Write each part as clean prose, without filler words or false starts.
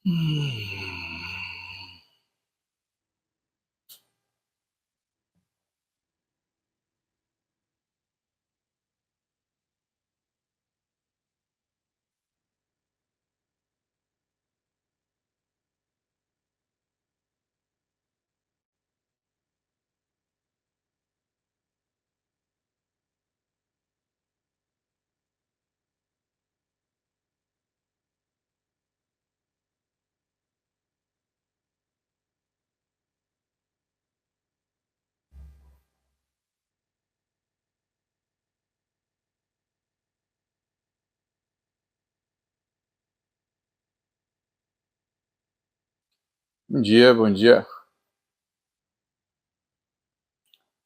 Bom dia, bom dia.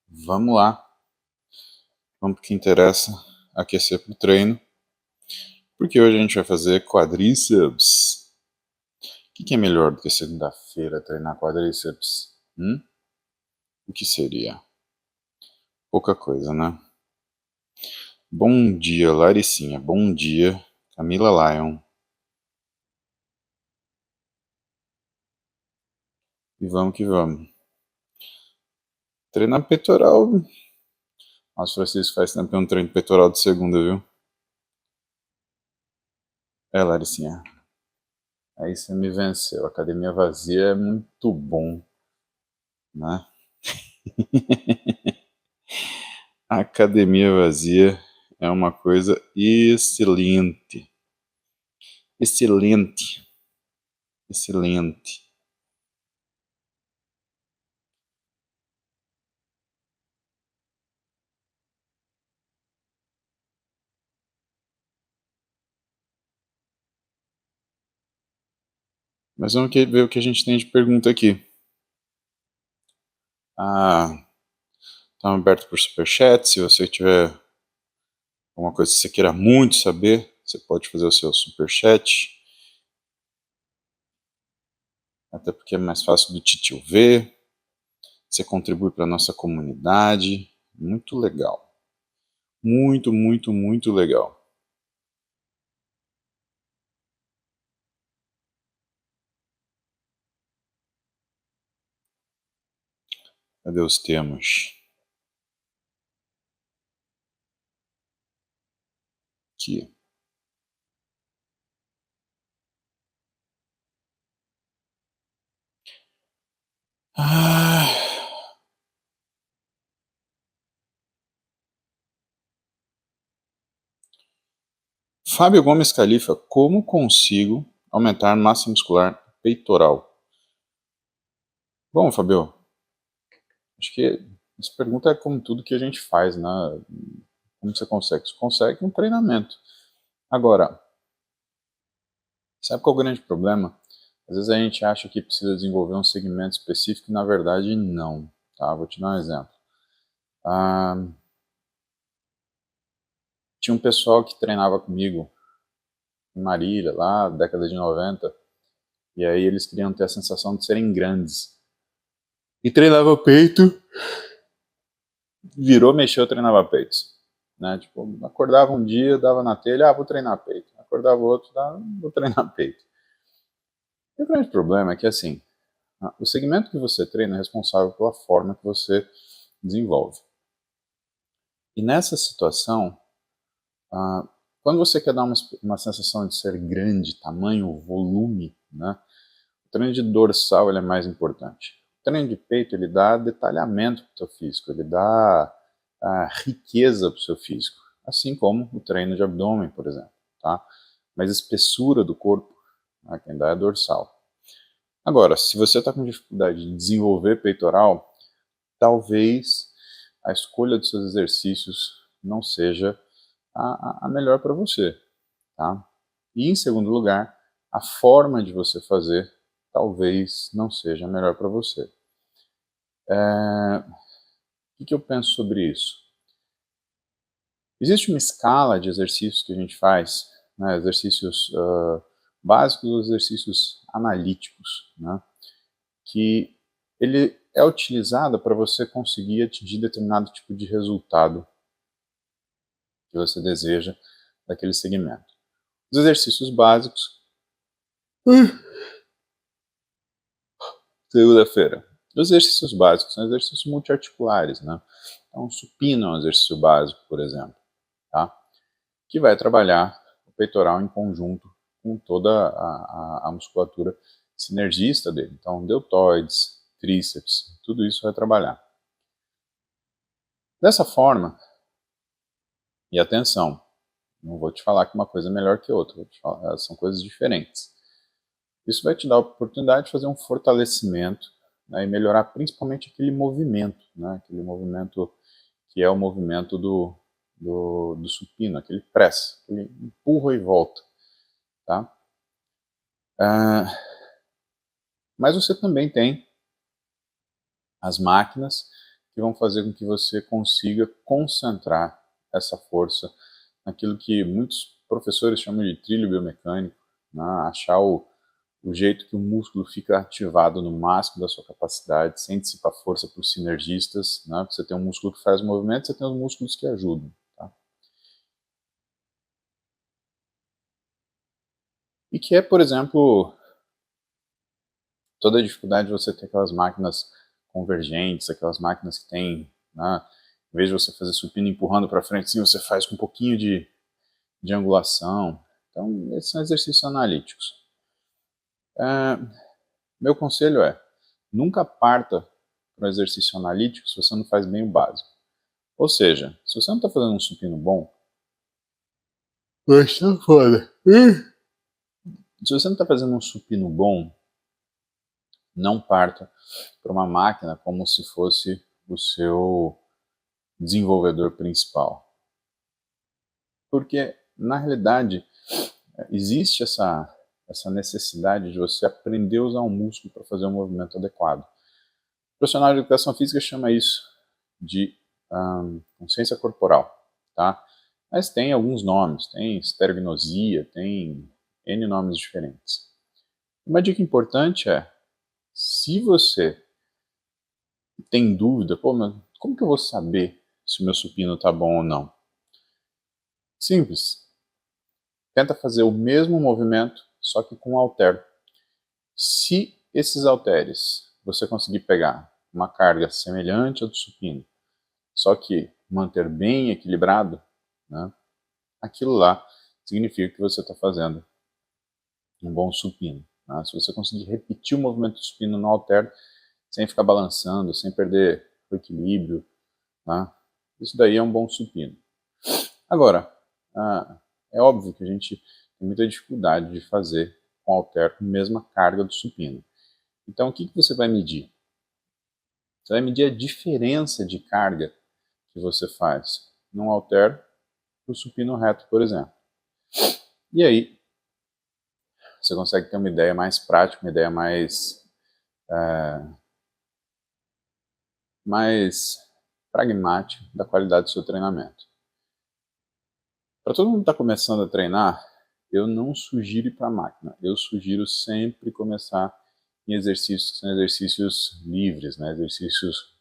Vamos lá, vamos pro que interessa, aquecer pro treino, porque hoje a gente vai fazer quadríceps. O que é melhor do que segunda-feira treinar quadríceps? O que seria? Pouca coisa, né? Bom dia, Laricinha. Bom dia, Camila Lion. E vamos que vamos. Treinar peitoral. Nossa, Francisco, faz tempo que eu não treino peitoral de segunda, viu? Laricinha. Aí você me venceu. Academia vazia é muito bom, né? A academia vazia é uma coisa excelente. Excelente. Excelente. Mas vamos ver o que a gente tem de pergunta aqui. Estamos aberto por superchat. Se você tiver alguma coisa que você queira muito saber, você pode fazer o seu superchat. Até porque é mais fácil do titio ver. Você contribui para a nossa comunidade. Muito legal. Muito, muito, muito legal. Cadê os temas? Aqui. Ah, Fábio Gomes Califa, como consigo aumentar massa muscular peitoral? Bom, Fabio, acho que essa pergunta é como tudo que a gente faz, né? Como você consegue? Você consegue com treinamento. Agora, sabe qual é o grande problema? Às vezes a gente acha que precisa desenvolver um segmento específico e na verdade não. Tá? Vou te dar um exemplo. Ah, tinha um pessoal que treinava comigo em Marília, lá, década de 90, e aí eles queriam ter a sensação de serem grandes. E treinava peito, virou, mexeu, treinava peitos. Né? Tipo, acordava um dia, dava na telha, vou treinar peito. Acordava outro, vou treinar peito. E o grande problema é que, assim, o segmento que você treina é responsável pela forma que você desenvolve. E nessa situação, quando você quer dar uma sensação de ser grande, tamanho, volume, né, o treino de dorsal ele é mais importante. O treino de peito ele dá detalhamento para o seu físico, ele dá riqueza para o seu físico, assim como o treino de abdômen, por exemplo. Tá? Mas a espessura do corpo, quem dá é dorsal. Agora, se você está com dificuldade de desenvolver peitoral, talvez a escolha dos seus exercícios não seja a melhor para você. Tá? E, em segundo lugar, a forma de você fazer talvez não seja a melhor para você. O que eu penso sobre isso? Existe uma escala de exercícios que a gente faz, né, exercícios básicos ou exercícios analíticos, né, que ele é utilizado para você conseguir atingir determinado tipo de resultado que você deseja daquele segmento. Os exercícios básicos Segunda-feira. Os exercícios básicos são exercícios multiarticulares, né? Então, supino é um exercício básico, por exemplo, tá? Que vai trabalhar o peitoral em conjunto com toda a musculatura sinergista dele. Então, deltoides, tríceps, tudo isso vai trabalhar. Dessa forma, e atenção, não vou te falar que uma coisa é melhor que outra, vou te falar, são coisas diferentes. Isso vai te dar a oportunidade de fazer um fortalecimento, né, e melhorar principalmente aquele movimento, né, aquele movimento que é o movimento do supino, aquele press, aquele empurra e volta. Tá? Mas você também tem as máquinas que vão fazer com que você consiga concentrar essa força naquilo que muitos professores chamam de trilho biomecânico, né? Achar o jeito que o músculo fica ativado no máximo da sua capacidade, sem dissipar força para os sinergistas. Né? Você tem um músculo que faz o movimento, você tem os músculos que ajudam. Tá? E que é, por exemplo, toda a dificuldade de você ter aquelas máquinas convergentes, aquelas máquinas que tem, né, em vez de você fazer supino empurrando para frente, sim, você faz com um pouquinho de angulação. Então, esses são exercícios analíticos. Meu conselho é, nunca parta para um exercício analítico se você não faz bem o básico. Ou seja, se você não está fazendo um supino bom, vai estar foda. Se você não está fazendo um supino bom, não parta para uma máquina como se fosse o seu desenvolvedor principal. Porque, na realidade, existe essa necessidade de você aprender a usar um músculo para fazer um movimento adequado. O profissional de educação física chama isso de consciência corporal, tá? Mas tem alguns nomes, tem estereognosia, tem N nomes diferentes. Uma dica importante é, se você tem dúvida, pô, mas como que eu vou saber se o meu supino está bom ou não? Simples. Tenta fazer o mesmo movimento, só que com halter. Se esses halteres você conseguir pegar uma carga semelhante à do supino, só que manter bem equilibrado, né, aquilo lá significa que você está fazendo um bom supino. Né? Se você conseguir repetir o movimento do supino no halter, sem ficar balançando, sem perder o equilíbrio, né, isso daí é um bom supino. Agora, é óbvio que a gente tem muita dificuldade de fazer com halter com a mesma carga do supino. Então, o que você vai medir? Você vai medir a diferença de carga que você faz num halter para o supino reto, por exemplo. E aí, você consegue ter uma ideia mais prática, uma ideia mais pragmática da qualidade do seu treinamento. Para todo mundo que está começando a treinar, eu não sugiro ir para a máquina. Eu sugiro sempre começar em exercícios que são exercícios livres, né? Exercícios,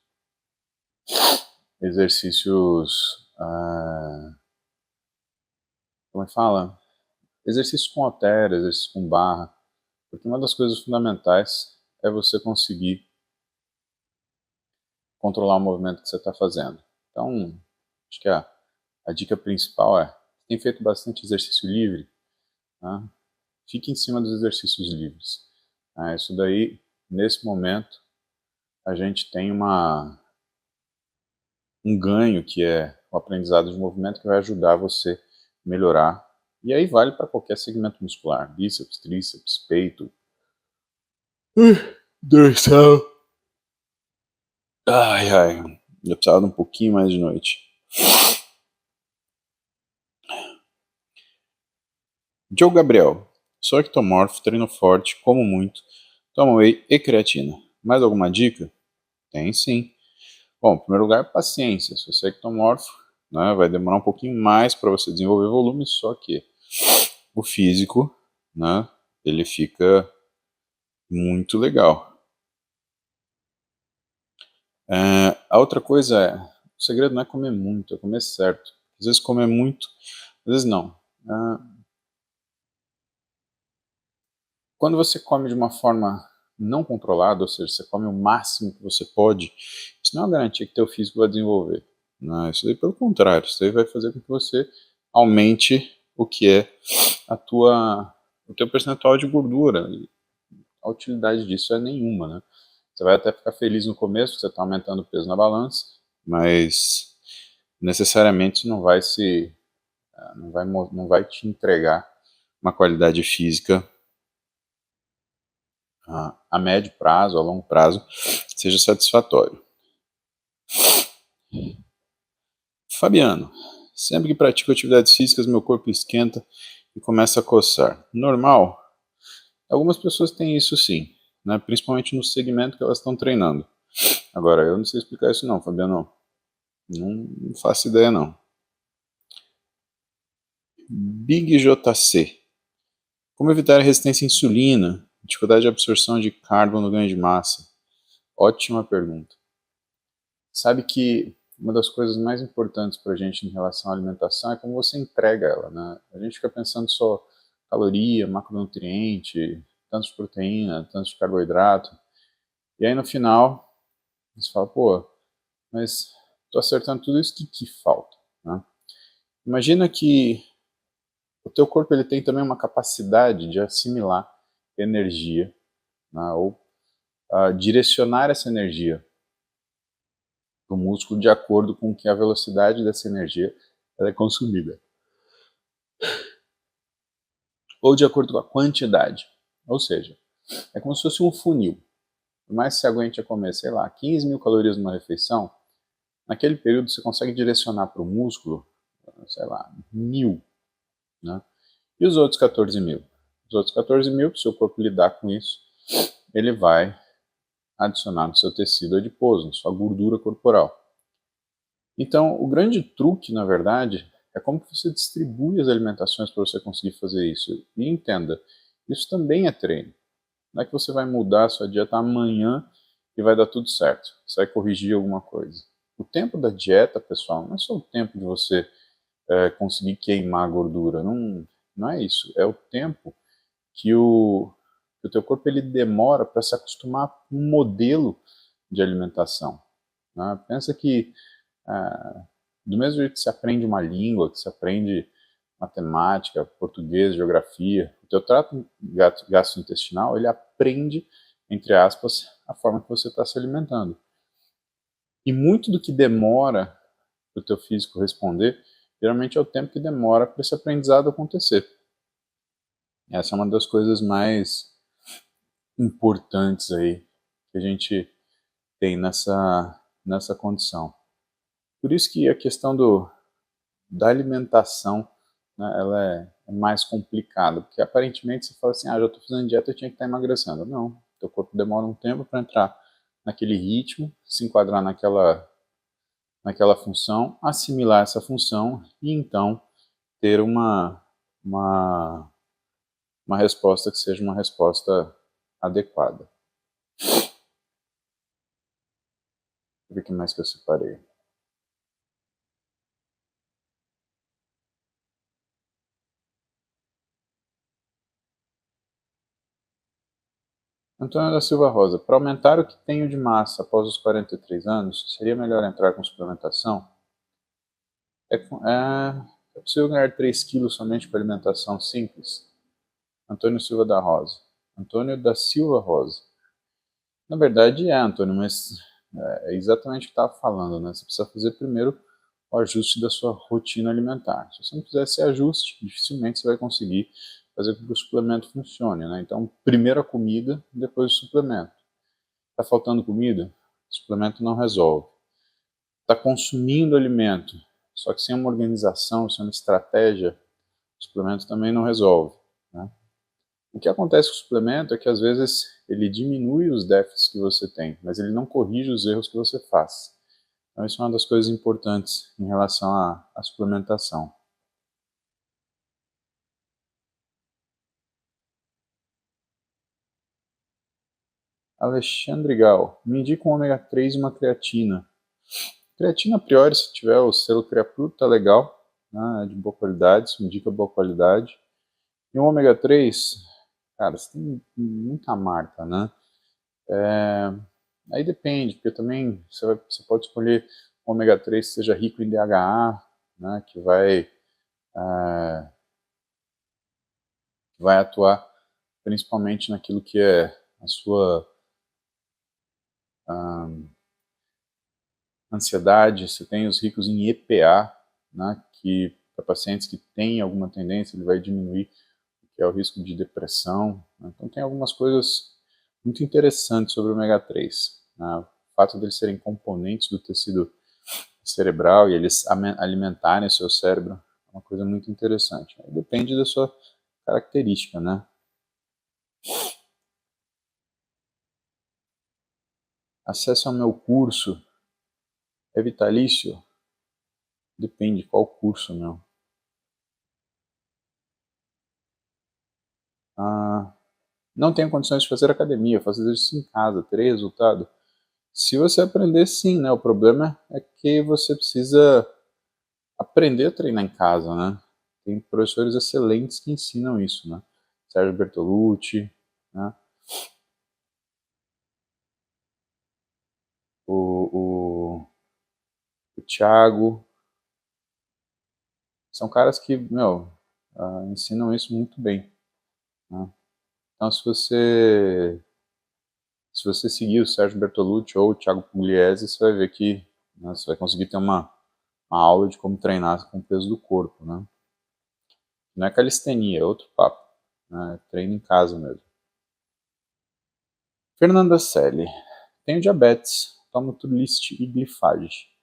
como é que fala? Exercícios com halter, exercícios com barra, porque uma das coisas fundamentais é você conseguir controlar o movimento que você está fazendo. Então, acho que a dica principal é, tem feito bastante exercício livre, né? Fique em cima dos exercícios livres. Isso daí, nesse momento, a gente tem um ganho que é o aprendizado de movimento que vai ajudar você a melhorar. E aí vale para qualquer segmento muscular, bíceps, tríceps, peito, dorsal. Ai, ai, eu precisava de um pouquinho mais de noite. Joe Gabriel, sou ectomorfo, treino forte, como muito, tomo whey e creatina. Mais alguma dica? Tem sim. Bom, em primeiro lugar, paciência. Se você é ectomorfo, né, vai demorar um pouquinho mais para você desenvolver volume, só que o físico, né, ele fica muito legal. A outra coisa é, o segredo não é comer muito, é comer certo. Às vezes comer muito, às vezes não. Quando você come de uma forma não controlado, ou seja, você come o máximo que você pode, isso não é uma garantia que teu físico vai desenvolver. Não, isso daí pelo contrário, isso daí vai fazer com que você aumente o que é o teu percentual de gordura. E a utilidade disso é nenhuma, né? Você vai até ficar feliz no começo, que você está aumentando o peso na balança, mas necessariamente isso não vai te entregar uma qualidade física a médio prazo, a longo prazo, seja satisfatório. Fabiano, sempre que pratico atividades físicas, meu corpo esquenta e começa a coçar. Normal? Algumas pessoas têm isso sim, né? Principalmente no segmento que elas estão treinando. Agora, eu não sei explicar isso não, Fabiano. Não faço ideia não. Big JC. Como evitar a resistência à insulina? Dificuldade de absorção de carbono no ganho de massa? Ótima pergunta. Sabe que uma das coisas mais importantes para a gente em relação à alimentação é como você entrega ela, né? A gente fica pensando só caloria, macronutriente, tanto de proteína, tanto de carboidrato, e aí no final você fala, pô, mas tô acertando tudo isso, que falta, né? Imagina que o teu corpo ele tem também uma capacidade de assimilar energia, né? Ou direcionar essa energia para o músculo de acordo com que a velocidade dessa energia ela é consumida. Ou de acordo com a quantidade. Ou seja, é como se fosse um funil. Por mais que você aguente a comer, sei lá, 15 mil calorias numa refeição, naquele período você consegue direcionar para o músculo, sei lá, 1.000. Né? E os outros 14 mil? Os outros 14 mil, se o seu corpo lidar com isso, ele vai adicionar no seu tecido adiposo, na sua gordura corporal. Então, o grande truque, na verdade, é como você distribui as alimentações para você conseguir fazer isso. E entenda, isso também é treino. Não é que você vai mudar a sua dieta amanhã e vai dar tudo certo. Você vai corrigir alguma coisa. O tempo da dieta, pessoal, não é só o tempo de você conseguir queimar a gordura. Não é isso. É o tempo que o teu corpo ele demora para se acostumar com um modelo de alimentação. Né? Pensa que do mesmo jeito que se aprende uma língua, que se aprende matemática, português, geografia, o teu trato gastrointestinal, ele aprende, entre aspas, a forma que você está se alimentando. E muito do que demora para o teu físico responder, geralmente é o tempo que demora para esse aprendizado acontecer. Essa é uma das coisas mais importantes aí que a gente tem nessa condição. Por isso que a questão da alimentação, né, ela é mais complicada, porque aparentemente você fala assim, já estou fazendo dieta, eu tinha que estar emagrecendo. Não, teu corpo demora um tempo para entrar naquele ritmo, se enquadrar naquela função, assimilar essa função e então ter uma, uma resposta que seja uma resposta adequada. Deixa eu ver o que mais que eu separei. Antônio da Silva Rosa, para aumentar o que tenho de massa após os 43 anos, seria melhor entrar com suplementação? É possível ganhar 3 quilos somente com alimentação simples? Antônio Silva da Rosa. Antônio da Silva Rosa. Na verdade Antônio, mas é exatamente o que estava falando, né? Você precisa fazer primeiro o ajuste da sua rotina alimentar. Se você não fizer esse ajuste, dificilmente você vai conseguir fazer com que o suplemento funcione, né? Então, primeiro a comida, depois o suplemento. Está faltando comida? O suplemento não resolve. Está consumindo alimento, só que sem uma organização, sem uma estratégia, o suplemento também não resolve. Né? O que acontece com o suplemento é que às vezes ele diminui os déficits que você tem, mas ele não corrige os erros que você faz. Então isso é uma das coisas importantes em relação à suplementação. Alexandre Gal, me indica um ômega 3 e uma creatina. Creatina, a priori, se tiver o selo Creapure, tá legal, né, é de boa qualidade, isso indica boa qualidade. E o ômega 3, cara, você tem muita marca, né? Aí depende, porque também você pode escolher um ômega 3 que seja rico em DHA, né, é, que vai atuar principalmente naquilo que é a sua ah, ansiedade. Você tem os ricos em EPA, né, que para pacientes que têm alguma tendência, ele vai diminuir o que é o risco de depressão, né? Então tem algumas coisas muito interessantes sobre o ômega 3. Né? O fato deles serem componentes do tecido cerebral e eles alimentarem o seu cérebro é uma coisa muito interessante. Depende da sua característica, né? Acesso ao meu curso é vitalício? Depende qual curso, meu. Ah, não tenho condições de fazer academia, fazer isso em casa, terei resultado? Se você aprender, sim, né? O problema é que você precisa aprender a treinar em casa, né? Tem professores excelentes que ensinam isso, né? Sérgio Bertolucci, né? O Thiago, são caras que, meu, ensinam isso muito bem, né? Então, se você seguir o Sérgio Bertolucci ou o Thiago Pugliese, você vai ver que, né, você vai conseguir ter uma aula de como treinar com o peso do corpo, né? Não é calistenia, é outro papo, né? Treino em casa mesmo. Fernanda Selle. Tenho diabetes, tomo Trulicity e Glifage.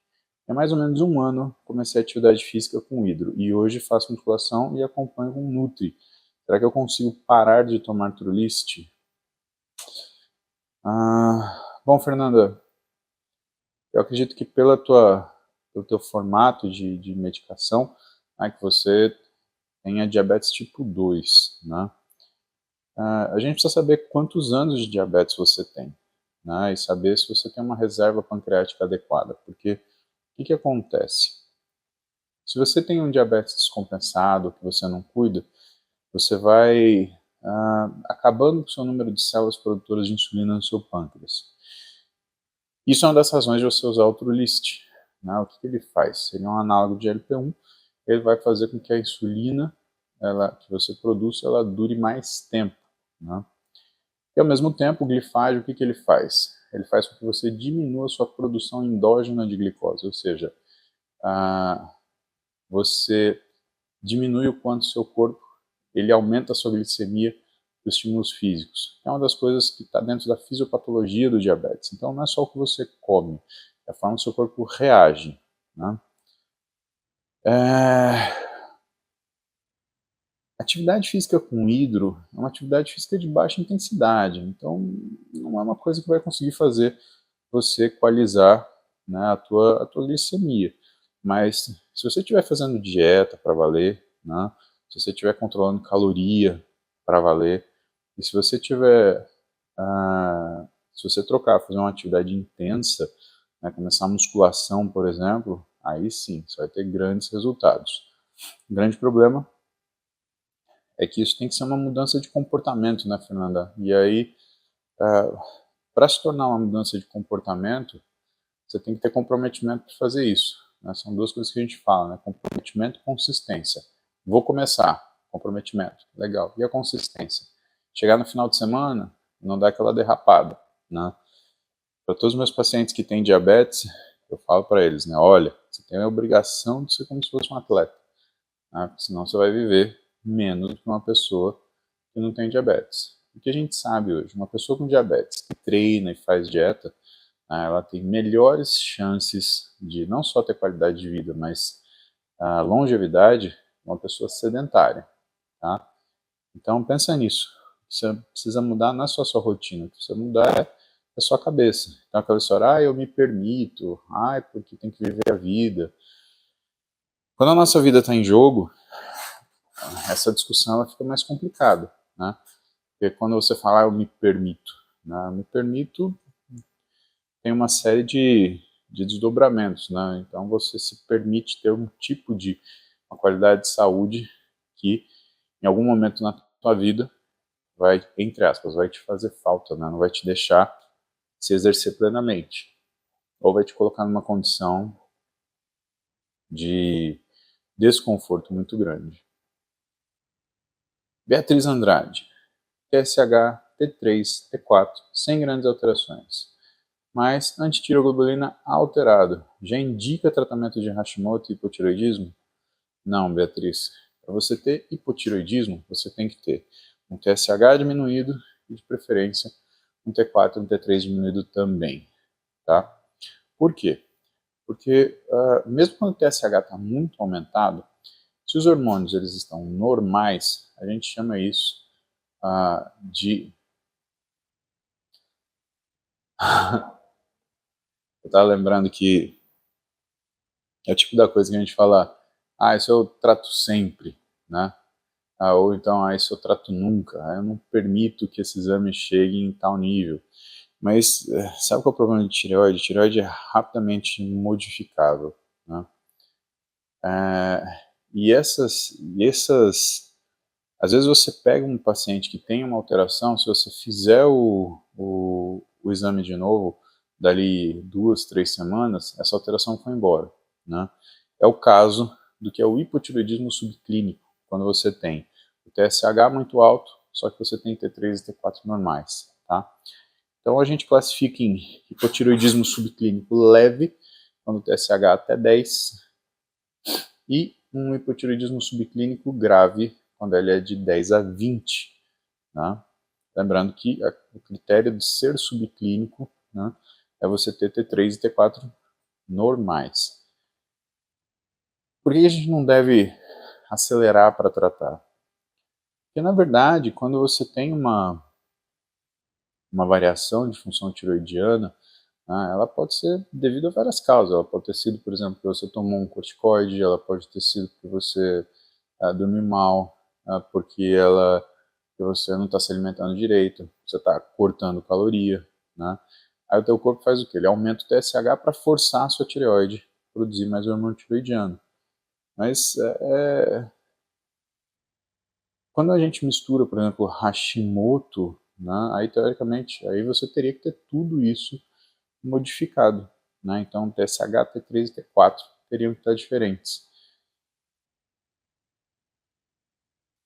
Há mais ou menos um ano comecei a atividade física com hidro e hoje faço musculação e acompanho com Nutri. Será que eu consigo parar de tomar Trulicity? Bom, Fernanda, eu acredito que pelo teu formato de medicação, né, que você tenha diabetes tipo 2, né? A gente precisa saber quantos anos de diabetes você tem, né? E saber se você tem uma reserva pancreática adequada, porque o que acontece? Se você tem um diabetes descompensado, que você não cuida, você vai acabando com o seu número de células produtoras de insulina no seu pâncreas. Isso é uma das razões de você usar o Trulicity, né? O que ele faz? Ele é um análogo de GLP-1, ele vai fazer com que a insulina que você produz, ela dure mais tempo, né? E ao mesmo tempo, o glifage, o que ele faz? Ele faz com que você diminua a sua produção endógena de glicose, ou seja, você diminui o quanto o seu corpo ele aumenta a sua glicemia por estímulos físicos. É uma das coisas que está dentro da fisiopatologia do diabetes. Então não é só o que você come, é a forma que o seu corpo reage, né? Atividade física com hidro é uma atividade física de baixa intensidade, então não é uma coisa que vai conseguir fazer você equalizar, né, a tua glicemia. Mas se você estiver fazendo dieta para valer, né, se você estiver controlando caloria para valer, e se você trocar, fazer uma atividade intensa, né, começar a musculação, por exemplo, aí sim, você vai ter grandes resultados. O grande problema é que isso tem que ser uma mudança de comportamento, né, Fernanda? E aí, para se tornar uma mudança de comportamento, você tem que ter comprometimento para fazer isso, né? São duas coisas que a gente fala, né? Comprometimento e consistência. Vou começar, comprometimento, legal. E a consistência? Chegar no final de semana, não dar aquela derrapada, né? Para todos os meus pacientes que têm diabetes, eu falo para eles, né? Olha, você tem a obrigação de ser como se fosse um atleta, né? Porque senão você vai viver menos do que uma pessoa que não tem diabetes. O que a gente sabe hoje, uma pessoa com diabetes que treina e faz dieta, ela tem melhores chances de não só ter qualidade de vida, mas a longevidade, uma pessoa sedentária, tá? Então pensa nisso. Você precisa mudar não é só a sua rotina, precisa mudar a sua cabeça. Então aquela história, eu me permito, porque tem que viver a vida. Quando a nossa vida está em jogo, essa discussão ela fica mais complicada, né? Porque quando você fala, eu me permito, né? Eu me permito tem uma série de desdobramentos, né? Então você se permite ter um tipo de uma qualidade de saúde que em algum momento na tua vida vai, entre aspas, vai te fazer falta, né? Não vai te deixar se exercer plenamente, ou vai te colocar numa condição de desconforto muito grande. Beatriz Andrade, TSH, T3, T4, sem grandes alterações, mas antitiroglobulina alterado. Já indica tratamento de Hashimoto e hipotireoidismo? Não, Beatriz. Para você ter hipotireoidismo, você tem que ter um TSH diminuído e, de preferência, um T4 e um T3 diminuído também. Tá? Por quê? Porque mesmo quando o TSH está muito aumentado, se os hormônios eles estão normais, a gente chama isso de... Eu estava lembrando que é o tipo da coisa que a gente fala, isso eu trato sempre, né? Ou então, isso eu trato nunca, eu não permito que esse exame chegue em tal nível. Mas sabe qual é o problema de tireoide? Tireoide é rapidamente modificável, né? E essas, às vezes você pega um paciente que tem uma alteração, se você fizer o exame de novo, dali 2, 3 semanas, essa alteração foi embora, né? É o caso do que é o hipotireoidismo subclínico, quando você tem o TSH muito alto, só que você tem T3 e T4 normais, tá? Então a gente classifica em hipotireoidismo subclínico leve, quando o TSH até 10, e um hipotireoidismo subclínico grave, quando ele é de 10 a 20. Né? Lembrando que o critério de ser subclínico, né, é você ter T3 e T4 normais. Por que a gente não deve acelerar para tratar? Porque, na verdade, quando você tem uma variação de função tiroidiana, ela pode ser devido a várias causas. Ela pode ter sido, por exemplo, que você tomou um corticoide, ela pode ter sido que você dormiu mal, porque você não está se alimentando direito, você está cortando caloria, né? Aí o teu corpo faz o quê? Ele aumenta o TSH para forçar a sua tireoide a produzir mais hormônio tiroidiano. Mas quando a gente mistura, por exemplo, Hashimoto, né, aí teoricamente, aí você teria que ter tudo isso modificado, né? Então TSH, T3 e T4 teriam que estar diferentes.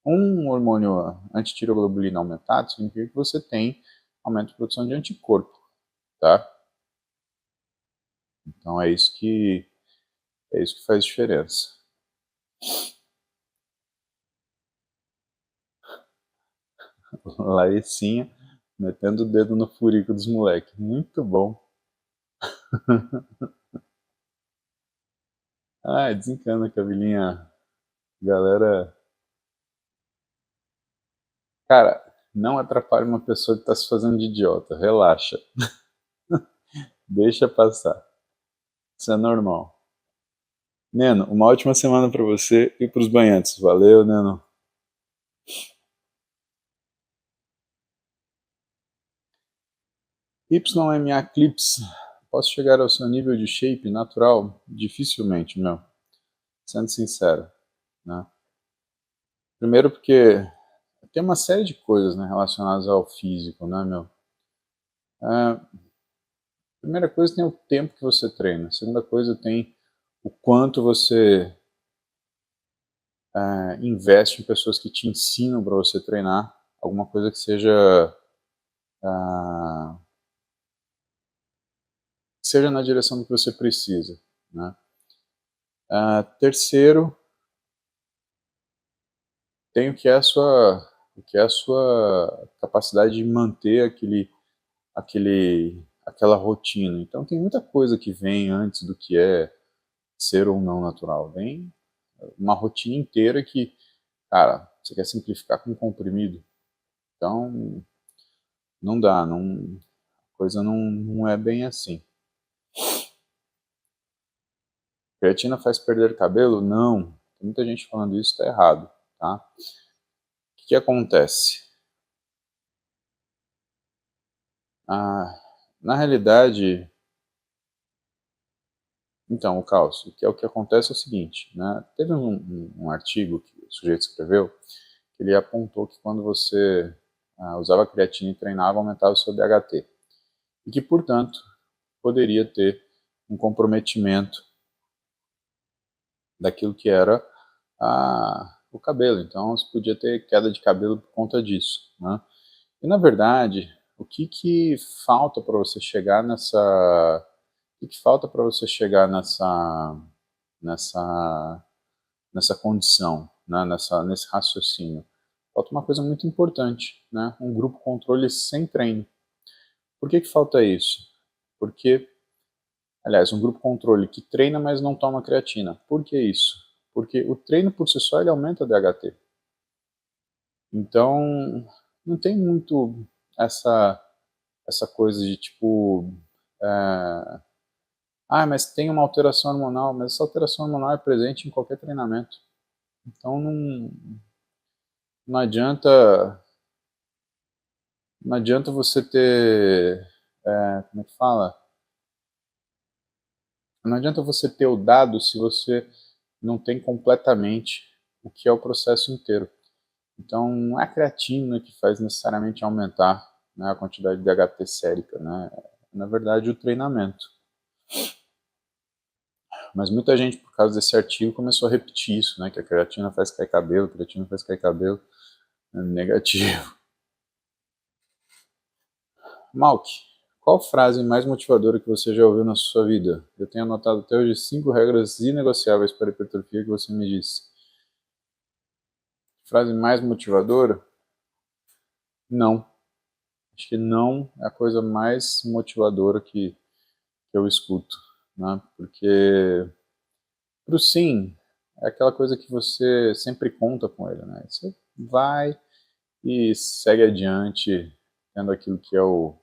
Um hormônio antitiroglobulina aumentado significa que você tem aumento de produção de anticorpo, tá? Então é isso que faz diferença. Laicinha metendo o dedo no furico dos moleques. Muito bom. Desencana, Cavilinha. Galera. Cara, não atrapalhe uma pessoa que tá se fazendo de idiota. Relaxa. Deixa passar. Isso é normal. Neno, uma ótima semana pra você e pros banhantes. Valeu, Neno. YMA Clips. Posso chegar ao seu nível de shape natural? Dificilmente, meu. Sendo sincero, né? Primeiro porque tem uma série de coisas, né, relacionadas ao físico, né, meu? Primeira coisa tem o tempo que você treina. Segunda coisa tem o quanto você investe em pessoas que te ensinam para você treinar alguma coisa que seja na direção do que você precisa, né? Terceiro, tem o que é a sua capacidade de manter aquela rotina. Então tem muita coisa que vem antes do que é ser ou não natural. Vem uma rotina inteira que, cara, você quer simplificar com um comprimido. Então, não dá, não, a coisa não é bem assim. Creatina faz perder cabelo? Não. Tem muita gente falando isso, tá errado, tá? O que acontece? Na realidade, então, o cálcio, que é o que acontece é o seguinte, né? Teve um artigo que o sujeito escreveu, que ele apontou que quando você usava creatina e treinava, aumentava o seu DHT. e que, portanto, poderia ter um comprometimento daquilo que era o cabelo. Então, você podia ter queda de cabelo por conta disso, né? E, na verdade, o que falta para você chegar nessa... O que falta para você chegar nessa, nessa condição, né? Nesse raciocínio? Falta uma coisa muito importante, né? Um grupo controle sem treino. Por que falta isso? Porque, aliás, um grupo controle que treina, mas não toma creatina. Por que isso? Porque o treino por si só ele aumenta o DHT. Então, não tem muito essa coisa de tipo, mas tem uma alteração hormonal, mas essa alteração hormonal é presente em qualquer treinamento. Então não adianta, não adianta você ter, como é que fala? Não adianta você ter o dado se você não tem completamente o que é o processo inteiro. Então, não é a creatina que faz necessariamente aumentar, né, a quantidade de DHT sérica, né? Na verdade, o treinamento. Mas muita gente, por causa desse artigo, começou a repetir isso, né, que a creatina faz cair cabelo, a creatina faz cair cabelo. É negativo. Malk, qual frase mais motivadora que você já ouviu na sua vida? Eu tenho anotado até hoje 5 regras inegociáveis para a hipertrofia que você me disse. Frase mais motivadora? Não. Acho que não é a coisa mais motivadora que eu escuto, né? Porque pro sim é aquela coisa que você sempre conta com ele, né? Você vai e segue adiante tendo aquilo que é o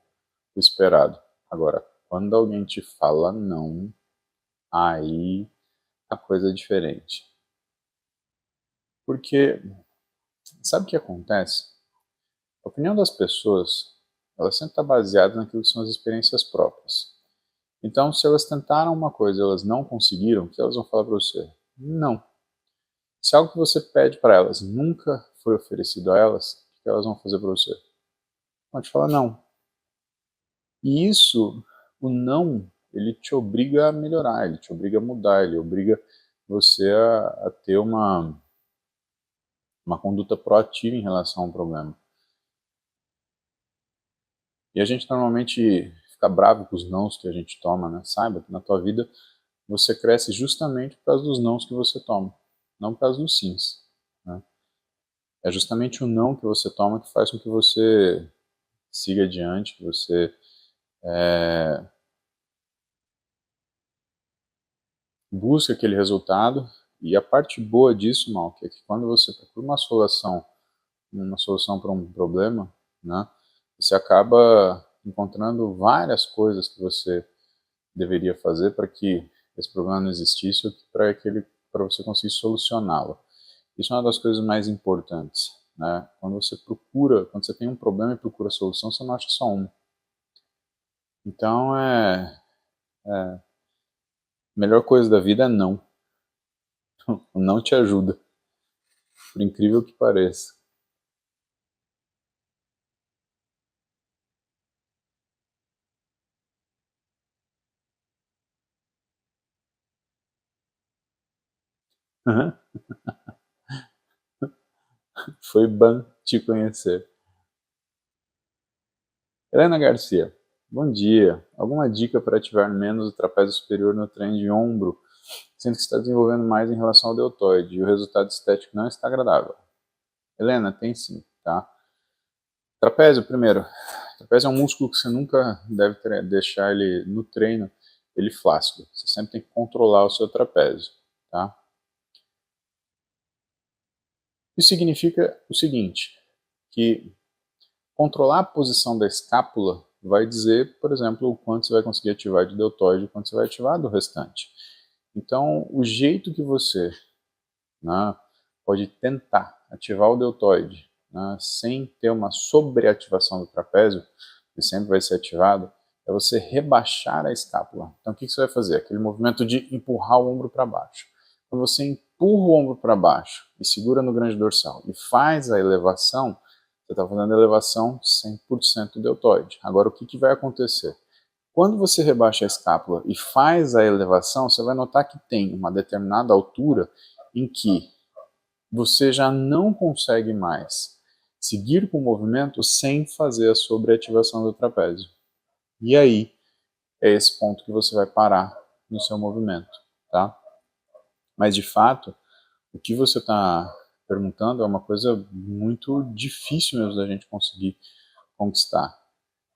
esperado. Agora, quando alguém te fala não, aí a coisa é diferente. Porque sabe o que acontece? A opinião das pessoas, ela sempre está baseada naquilo que são as experiências próprias. Então, se elas tentaram uma coisa e elas não conseguiram, o que elas vão falar para você? Não. Se algo que você pede para elas nunca foi oferecido a elas, o que elas vão fazer para você? Vão te falar não. E isso, o não, ele te obriga a melhorar, ele te obriga a mudar, ele obriga você a ter uma conduta proativa em relação ao problema. E a gente normalmente fica bravo com os nãos que a gente toma, né? Saiba que na tua vida você cresce justamente por causa dos nãos que você toma, não por causa dos sims, né? É justamente o não que você toma que faz com que você siga adiante, que você busque aquele resultado. E a parte boa disso, Mal, é que quando você procura uma solução para um problema, né, você acaba encontrando várias coisas que você deveria fazer para que esse problema não existisse ou para você conseguir solucioná-lo. Isso é uma das coisas mais importantes, né? Quando você tem um problema e procura solução, você não acha só uma. Então, a melhor coisa da vida é não. O não te ajuda, por incrível que pareça. Foi bom te conhecer. Helena Garcia, bom dia. Alguma dica para ativar menos o trapézio superior no treino de ombro, sendo que está desenvolvendo mais em relação ao deltoide e o resultado estético não está agradável? Helena, tem sim, tá? Trapézio, primeiro. Trapézio é um músculo que você nunca deve deixar ele no treino, ele flácido. Você sempre tem que controlar o seu trapézio, tá? Isso significa o seguinte, que controlar a posição da escápula vai dizer, por exemplo, o quanto você vai conseguir ativar de deltoide e o quanto você vai ativar do restante. Então, o jeito que você, né, pode tentar ativar o deltoide, né, sem ter uma sobreativação do trapézio, que sempre vai ser ativado, é você rebaixar a escápula. Então, o que você vai fazer? Aquele movimento de empurrar o ombro para baixo. Quando você empurra o ombro para baixo e segura no grande dorsal e faz a elevação, você está fazendo a elevação 100% deltoide. Agora, o que vai acontecer? Quando você rebaixa a escápula e faz a elevação, você vai notar que tem uma determinada altura em que você já não consegue mais seguir com o movimento sem fazer a sobreativação do trapézio. E aí é esse ponto que você vai parar no seu movimento, tá? Mas de fato, o que você está perguntando é uma coisa muito difícil mesmo da gente conseguir conquistar,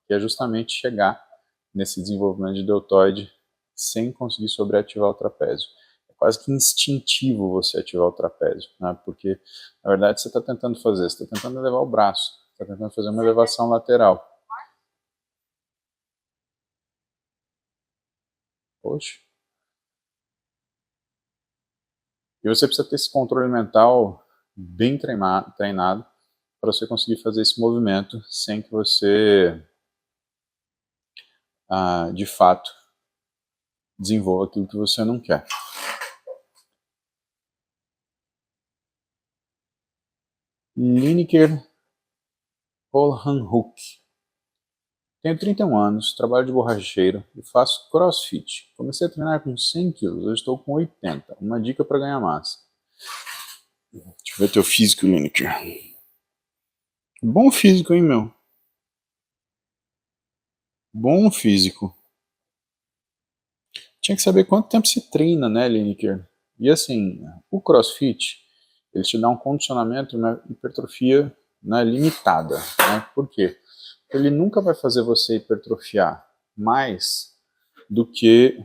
que é justamente chegar nesse desenvolvimento de deltoide sem conseguir sobreativar o trapézio. É quase que instintivo você ativar o trapézio, né? Porque na verdade você está tentando fazer, você está tentando elevar o braço, está tentando fazer uma elevação lateral. Poxa. E você precisa ter esse controle mental bem treinado para você conseguir fazer esse movimento sem que você, de fato, desenvolva aquilo que você não quer. Lineker Polhanhoek. Tenho 31 anos, trabalho de borracheiro e faço crossfit. Comecei a treinar com 100 quilos, hoje estou com 80. Uma dica para ganhar massa. Deixa eu ver teu físico, Lineker. Bom físico, hein, meu? Bom físico. Tinha que saber quanto tempo se treina, né, Lineker? E assim, o CrossFit, ele te dá um condicionamento e uma hipertrofia, né, limitada, né? Por quê? Ele nunca vai fazer você hipertrofiar mais do que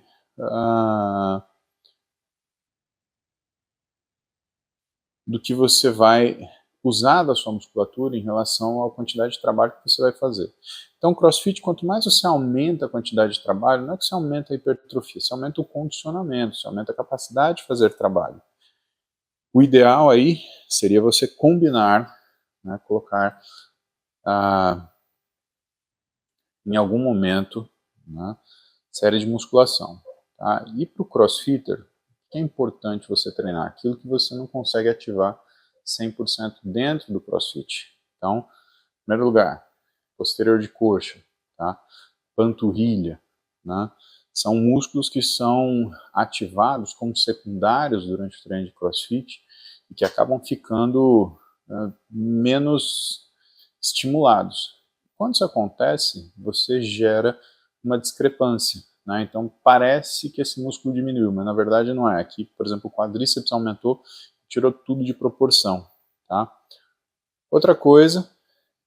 você vai usar da sua musculatura em relação à quantidade de trabalho que você vai fazer. Então, o CrossFit, quanto mais você aumenta a quantidade de trabalho, não é que você aumenta a hipertrofia, você aumenta o condicionamento, você aumenta a capacidade de fazer trabalho. O ideal aí seria você combinar, né, colocar em algum momento, né, série de musculação. Tá? E para o crossfitter, é importante você treinar aquilo que você não consegue ativar 100% dentro do crossfit. Então, em primeiro lugar, posterior de coxa, tá? Panturrilha, né? São músculos que são ativados como secundários durante o treino de crossfit e que acabam ficando menos estimulados. Quando isso acontece, você gera uma discrepância, né? Então parece que esse músculo diminuiu, mas na verdade não é. Aqui, por exemplo, o quadríceps aumentou, tirou tudo de proporção, tá? Outra coisa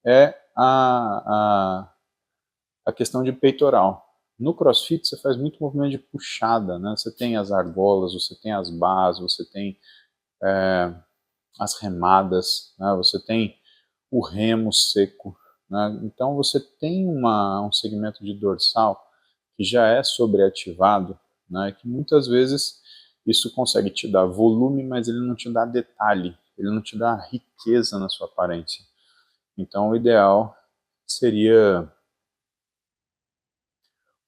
é a questão de peitoral. No CrossFit você faz muito movimento de puxada, né? Você tem as argolas, você tem as barras, você tem as remadas, né? Você tem o remo seco, né? Então você tem um segmento de dorsal que já é sobreativado, né? Que muitas vezes isso consegue te dar volume, mas ele não te dá detalhe, ele não te dá riqueza na sua aparência. Então seria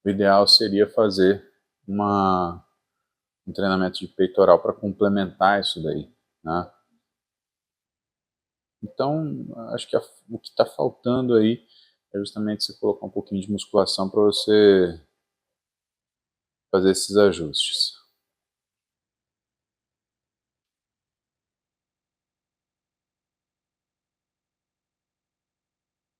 o ideal seria fazer um treinamento de peitoral para complementar isso daí, né? Então, acho que o que está faltando aí é justamente você colocar um pouquinho de musculação para você fazer esses ajustes.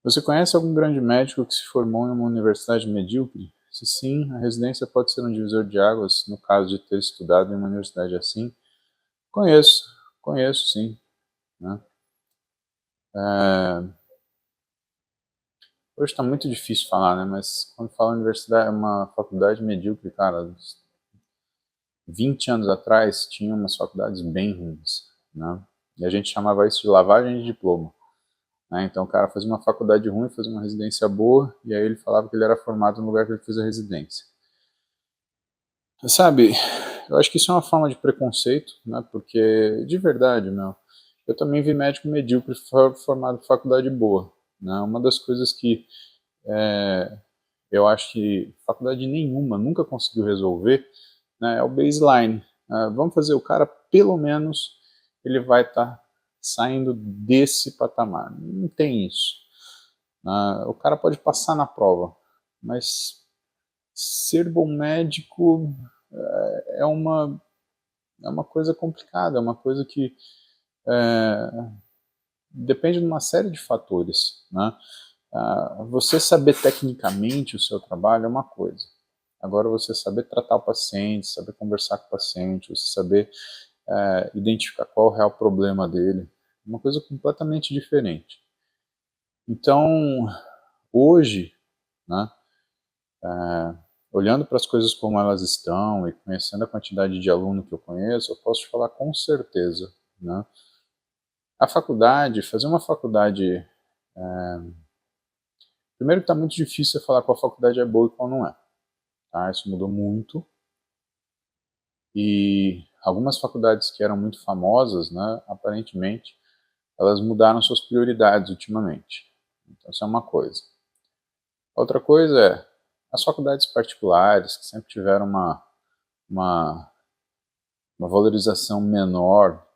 Você conhece algum grande médico que se formou em uma universidade medíocre? Se sim, a residência pode ser um divisor de águas no caso de ter estudado em uma universidade assim? Conheço, conheço sim, né? Hoje está muito difícil falar, né? Mas quando fala universidade, é uma faculdade medíocre, cara, 20 anos atrás tinha umas faculdades bem ruins, né? E a gente chamava isso de lavagem de diploma, né? Então o cara fazia uma faculdade ruim, fazia uma residência boa, e aí ele falava que ele era formado no lugar que ele fez a residência. Sabe, eu acho que isso é uma forma de preconceito, né? Porque, de verdade, meu, eu também vi médico medíocre formado em faculdade boa, né? Uma das coisas que eu acho que faculdade nenhuma nunca conseguiu resolver, né, é o baseline. Vamos fazer o cara, pelo menos, ele vai estar saindo desse patamar. Não tem isso. O cara pode passar na prova, mas ser bom médico é uma coisa complicada, é uma coisa que depende de uma série de fatores, né? Você saber tecnicamente o seu trabalho é uma coisa. Agora, você saber tratar o paciente, saber conversar com o paciente, você saber identificar qual é o real problema dele, é uma coisa completamente diferente. Então, hoje, né, olhando para as coisas como elas estão e conhecendo a quantidade de aluno que eu conheço, eu posso te falar com certeza, né? A faculdade, fazer uma faculdade... Primeiro que está muito difícil você falar qual faculdade é boa e qual não é. Tá? Isso mudou muito. E algumas faculdades que eram muito famosas, né, aparentemente, elas mudaram suas prioridades ultimamente. Então, isso é uma coisa. Outra coisa é, as faculdades particulares, que sempre tiveram uma, uma valorização menor,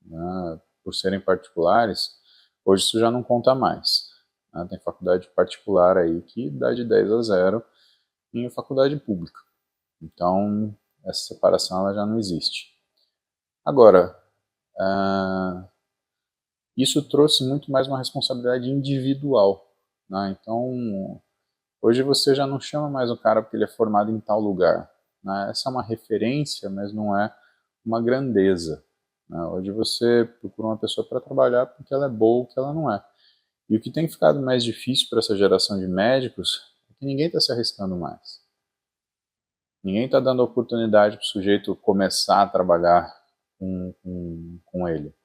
né, por serem particulares, hoje isso já não conta mais. Né? Tem faculdade particular aí que dá de 10 a 0 em faculdade pública. Então, essa separação ela já não existe. Agora, isso trouxe muito mais uma responsabilidade individual. Né? Então, hoje você já não chama mais o cara porque ele é formado em tal lugar. Né? Essa é uma referência, mas não é uma grandeza. Né? Hoje você procura uma pessoa para trabalhar porque ela é boa ou que ela não é. E o que tem ficado mais difícil para essa geração de médicos é que ninguém está se arriscando mais. Ninguém está dando oportunidade para o sujeito começar a trabalhar com ele.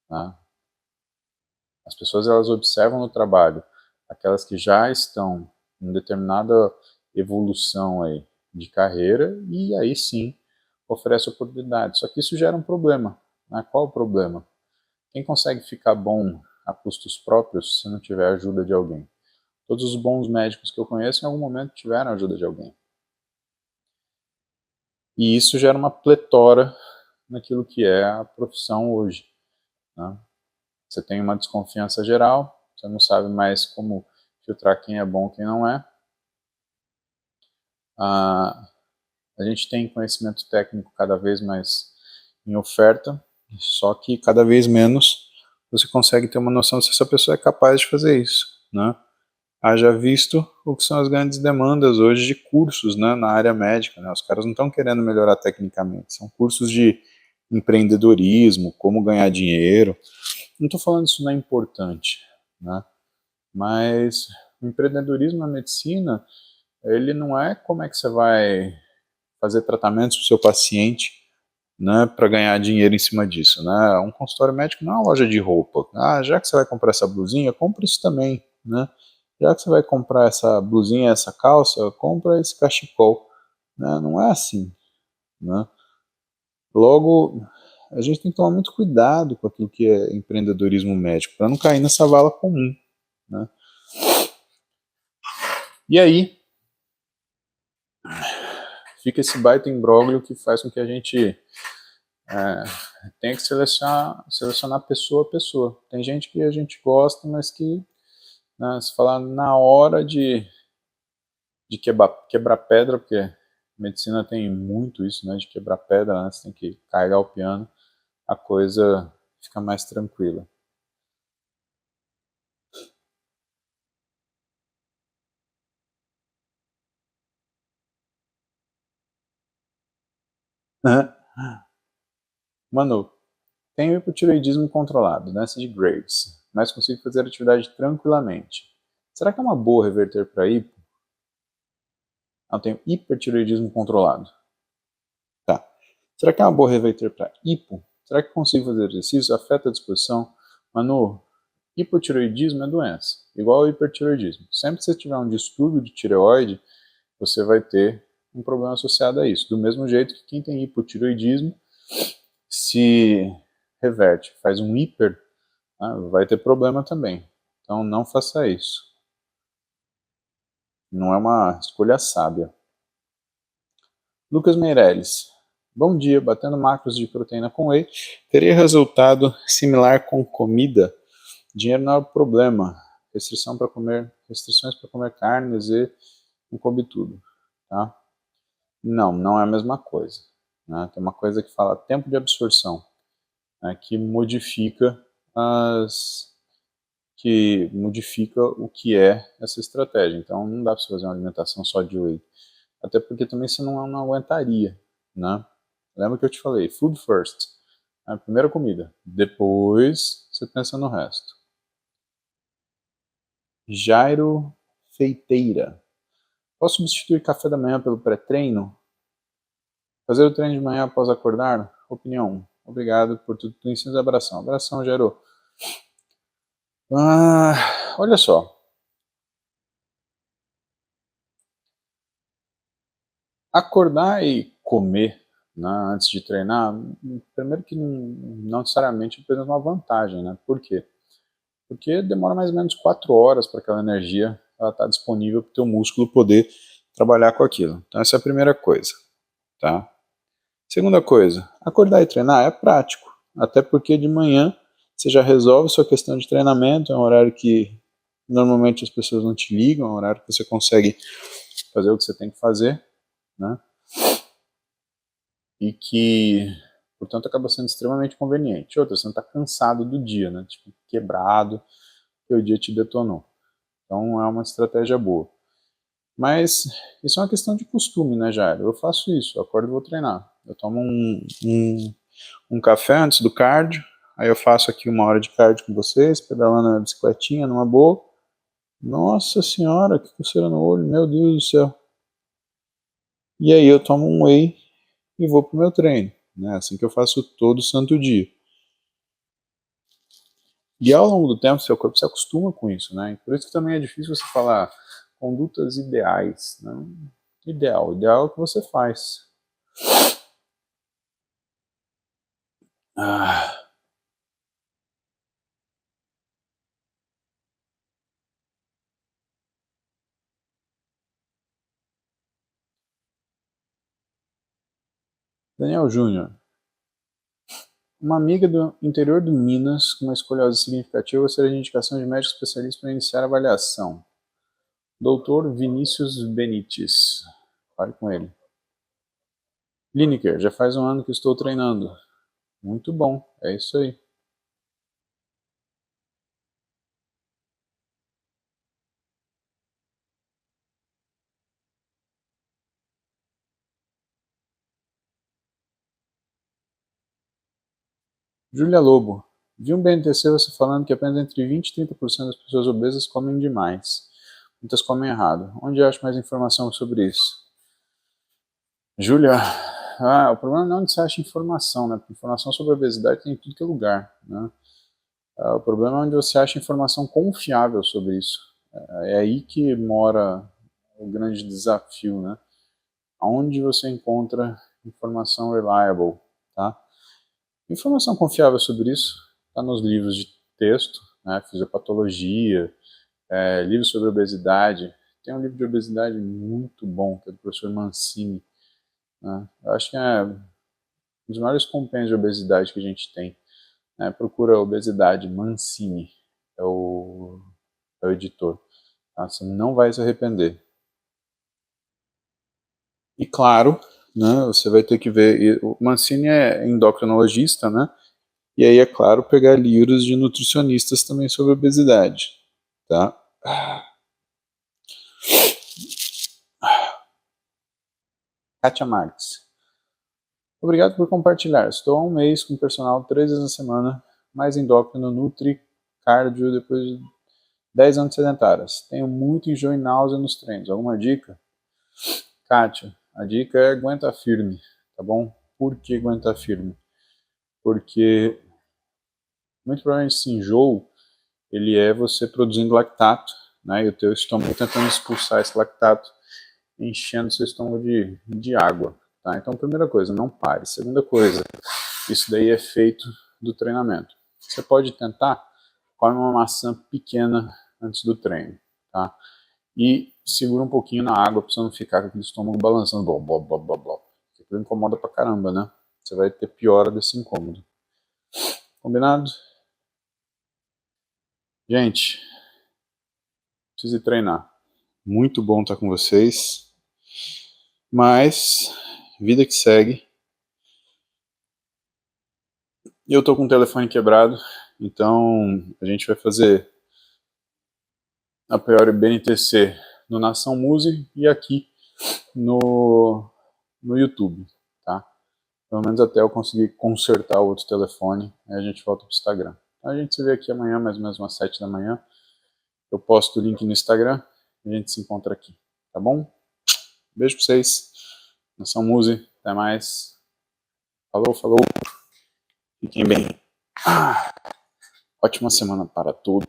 Né? As pessoas elas observam no trabalho aquelas que já estão em determinada evolução aí de carreira e aí sim oferece oportunidade. Só que isso gera um problema. Né? Qual o problema? Quem consegue ficar bom a custos próprios se não tiver a ajuda de alguém? Todos os bons médicos que eu conheço em algum momento tiveram a ajuda de alguém. E isso gera uma pletora naquilo que é a profissão hoje. Né? Você tem uma desconfiança geral, você não sabe mais como filtrar quem é bom e quem não é. A gente tem conhecimento técnico cada vez mais em oferta, só que cada vez menos você consegue ter uma noção se essa pessoa é capaz de fazer isso. Né? Haja visto o que são as grandes demandas hoje de cursos, né, na área médica. Né? Os caras não estão querendo melhorar tecnicamente, são cursos de empreendedorismo, como ganhar dinheiro. Não estou falando isso não é importante, né? Mas o empreendedorismo na medicina, ele não é como é que você vai fazer tratamentos para o seu paciente, né, para ganhar dinheiro em cima disso. Né? Um consultório médico não é uma loja de roupa. Já que você vai comprar essa blusinha, compra isso também. Né? Já que você vai comprar essa blusinha, essa calça, compra esse cachecol. Né? Não é assim. Né? Logo, a gente tem que tomar muito cuidado com aquilo que é empreendedorismo médico, para não cair nessa vala comum. Né? E aí, fica esse baita imbróglio que faz com que a gente tenha que selecionar pessoa a pessoa. Tem gente que a gente gosta, mas que, né, se falar na hora de quebrar pedra, porque medicina tem muito isso, né, de quebrar pedra, né, você tem que carregar o piano, a coisa fica mais tranquila. Manu, tenho hipotireoidismo controlado, doença de Graves, mas consigo fazer atividade tranquilamente. Será que é uma boa reverter para hipo? Não, tenho hipertireoidismo controlado. Tá. Será que é uma boa reverter para hipo? Será que consigo fazer exercício? Afeta a disposição? Manu, hipotireoidismo é doença, igual ao hipertireoidismo. Sempre que você tiver um distúrbio de tireoide, você vai ter um problema associado a isso. Do mesmo jeito que quem tem hipotireoidismo, se reverte, faz um hiper, né, vai ter problema também. Então não faça isso. Não é uma escolha sábia. Lucas Meirelles. Bom dia, batendo macros de proteína com whey. Teria resultado similar com comida? Dinheiro não é o problema. Restrições para comer carnes e não coube tudo. tá? Não, não é a mesma coisa, né? Tem uma coisa que fala tempo de absorção, né, que modifica o que é essa estratégia. Então não dá para você fazer uma alimentação só de whey. Até porque também você não aguentaria, né? Lembra que eu te falei, food first. A primeira comida, depois você pensa no resto. Jairo Feiteira. Posso substituir café da manhã pelo pré-treino? Fazer o treino de manhã após acordar? Opinião. Obrigado por tudo que tu ensinas. Abração. Abração, Jairo. Olha só. Acordar e comer, né, antes de treinar, primeiro que não necessariamente apresenta uma vantagem, né? Por quê? Porque demora mais ou menos 4 horas para aquela energia estar disponível para o teu músculo poder trabalhar com aquilo. Então essa é a primeira coisa, tá? Segunda coisa, acordar e treinar é prático, até porque de manhã você já resolve sua questão de treinamento, é um horário que normalmente as pessoas não te ligam, é um horário que você consegue fazer o que você tem que fazer, né? E que, portanto, acaba sendo extremamente conveniente. Outra, você não está cansado do dia, né? Tipo, quebrado, que o dia te detonou. Então é uma estratégia boa. Mas isso é uma questão de costume, né, Jairo? Eu faço isso, eu acordo e vou treinar. Eu tomo um café antes do cardio, aí eu faço aqui 1 hora de cardio com vocês, pedalando na bicicletinha, numa boa. Nossa senhora, que coceira no olho, meu Deus do céu. E aí eu tomo um whey e vou pro meu treino, né? Assim que eu faço todo santo dia. E ao longo do tempo, seu corpo se acostuma com isso, né? E por isso que também é difícil você falar condutas ideais. Não? Ideal é o que você faz. Ah, Daniel Júnior. Uma amiga do interior do Minas com uma escoliose significativa gostaria de indicação de médico especialista para iniciar a avaliação. Doutor Vinícius Benites. Fale com ele. Lineker, já faz 1 ano que estou treinando. Muito bom, é isso aí. Júlia Lobo. Vi um BNTC você falando que apenas entre 20 e 30% das pessoas obesas comem demais. Muitas comem errado. Onde acho mais informação sobre isso? Júlia, o problema não é onde você acha informação, né? Porque informação sobre obesidade tem em tudo que é lugar, né? O problema é onde você acha informação confiável sobre isso. É aí que mora o grande desafio, né? Onde você encontra informação reliable, tá? Informação confiável sobre isso está nos livros de texto, né? Fisiopatologia, livros sobre obesidade. Tem um livro de obesidade muito bom, que é do professor Mancini, né? Eu acho que é um dos maiores compêndios de obesidade que a gente tem. Né? Procura Obesidade Mancini, é o editor. Tá? Você não vai se arrepender. E claro, né, você vai ter que ver. O Mancini é endocrinologista, né? E aí, é claro, pegar livros de nutricionistas também sobre obesidade. Tá? Kátia Marques. Obrigado por compartilhar. Estou há 1 mês com personal 3 vezes na semana, mais endócrino, nutri, cardio, depois de 10 anos sedentárias. Tenho muito enjoo e náusea nos treinos. Alguma dica? Kátia, a dica é aguenta firme, tá bom? Por que aguenta firme? Porque muito provavelmente esse enjoo, ele é você produzindo lactato, né? E o teu estômago tentando expulsar esse lactato, enchendo seu estômago de água, tá? Então, primeira coisa, não pare. Segunda coisa, isso daí é feito do treinamento. Você pode tentar, come uma maçã pequena antes do treino, tá? E segura um pouquinho na água para você não ficar com aquele estômago balançando, blá, blá, blá, blá, blá. Aquilo incomoda pra caramba, né? Você vai ter piora desse incômodo. Combinado? Gente, preciso ir treinar. Muito bom estar com vocês. Mas, vida que segue. Eu tô com o telefone quebrado, então a gente vai fazer a priori BNTC no Nação Muse e aqui no YouTube, tá? Pelo menos até eu conseguir consertar o outro telefone, aí a gente volta pro Instagram. Então a gente se vê aqui amanhã, mais ou menos umas 7 da manhã. Eu posto o link no Instagram e a gente se encontra aqui, tá bom? Beijo pra vocês. Nação Muse, até mais. Falou, falou. Fiquem bem. Ótima semana para todos.